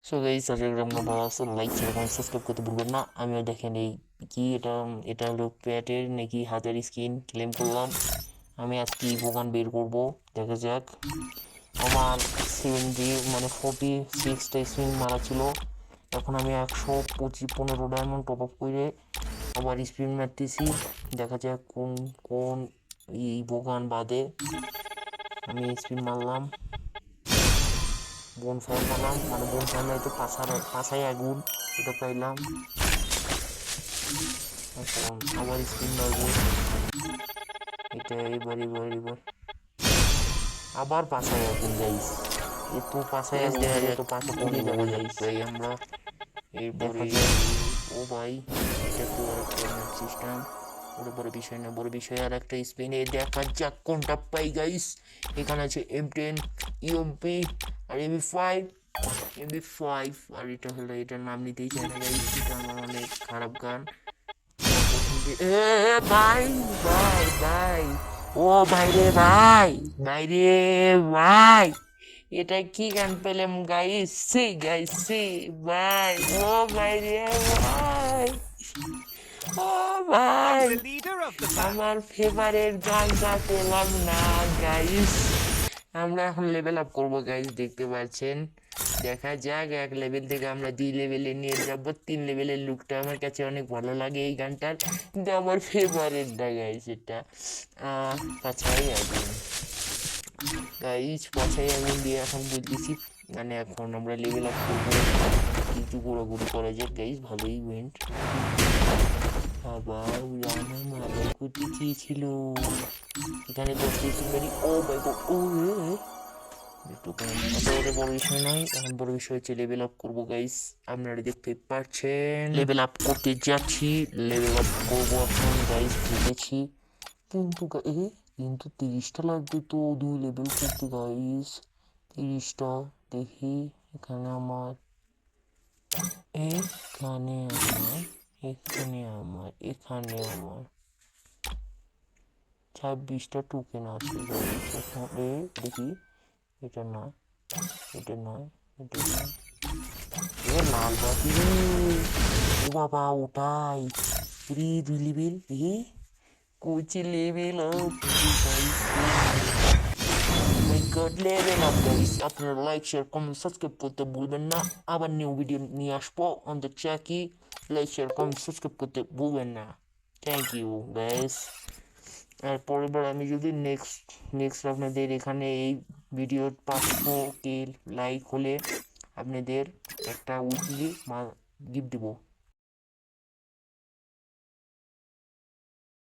So guys আশা করি আপনারা ভালো আছেন। লাইক শেয়ার কমেন্ট সাবস্ক্রাইব করতে ভুলবেন না। আমিও দেখেন এই কি এটা এটা হলো প্যাটের নাকি হাতের স্কিন ক্লেম করলাম। আমি আজকে ভোগান বের করব, দেখা যাক। আমার 70 মানে 46টা স্পিন মারা ছিল। এখন আমি 115 ডায়মন্ড টপ আপ করে আবার স্পিন মারতেছি, দেখা যাক কোন কোন এই ভোগান বাদে। আমি স্পিন মারলাম, বনফায়ার পেলাম, মানে বনফায়ার নয়তো পাশায় আগুন, এটা পাইলাম। এখন আবার স্পিন মারবো, এটা এবার আবার পাশায় আগুন গাইস। এ তো পাশায় আগুন দেখা হলে যাক তো পাশে কোন পড়ে যাবো ভোগান গাইস। পাই আমরা। দেখা এরপরে যাক। ও ভাই, এটা তো একটা ম্যাপ সিস্টেম, ওটা বড় বিষয় না, বড় বিষয় আর একটা স্পিনে দেখা যাক কোনটা পাই গাইস। এখানে আছে M10, ইউএমপি আর এমবি ফাইভ। আর এটা হলো, এটার নাম নিতেই চাই না গাইস, এটা আমার অনেক খারাপ গান, আমার পছন্দের। ভাই ভাই ভাই, ও ভাই রে ভাই, ভাই রে ভাই, এটা কি গান পেলাম গাইস, সে গাইস সে ভাই, ও ভাই রে ভাই, ও ভাই, আমার ফেভারিট গানটা পেলাম না গাইস। আমরা এখন লেভেল আপ করবো গাইস, দেখতে পাচ্ছেন। দেখা যাক, 1 লেভেল থেকে আমরা 2 লেভেলে নিয়ে যাবো। 3 লেভেলের লুকটা আমার কাছে অনেক ভালো লাগে এই গানটার, কিন্তু আমার ফেভারিট না গাইস এটা। পাছাই আগুন গাইস, পাছাই আগুন দিয়ে এখন বলতেছি, মানে এখন আমরা লেভেল আপ করবো, কিছু ঘোরাঘুরি করা যাক গাইস, ভালোই ইভেন্ট। বাবা উড়ানো মারা করতে চেয়েছিল, এখানে 10টা স্ট্রবেরি। ও মাই গড, ও একটু কম, আচ্ছা এটা বড় বিষয় নয়। এখন বড় বিষয় হচ্ছে লেভেল আপ করবো গাইস, আপনারা দেখতে পাচ্ছেন লেভেল আপ করতে যাচ্ছি, লেভেল আপ করবো এখন গাইস, ভুলেছি। কিন্তু কিন্তু 30টা লাগবে তো 2 লেভেল করতে গাইস, 30টা। দেখি, এখানে আমার এখানে আমার এখানে আমার 26টা টোকেন আছে গাইস। এখানে দেখি, এটা না, এটা নয়, এটা নয়, লাল বাতি রে, ও বাবা ওটাই রে, 2 লেভেল, কোচি level up guys, my god, level up guys. আপনারা লাইক শেয়ার কমেন্ট সাবস্ক্রাইব করতে ভুলবেন না। আবার নিউ ভিডিও নিয়ে আসবো অন দ্য চ্যাকি, লাইক শেয়ার কমেন্ট সাবস্ক্রাইব করতে ভুলবেন না। Thank you guys. আর পরের বার আমি যদি নেক্সট আপনাদের এখানে এই ভিডিওর 500 কে লাইক হলে আপনাদের একটা উইকলি গিফট দেবো।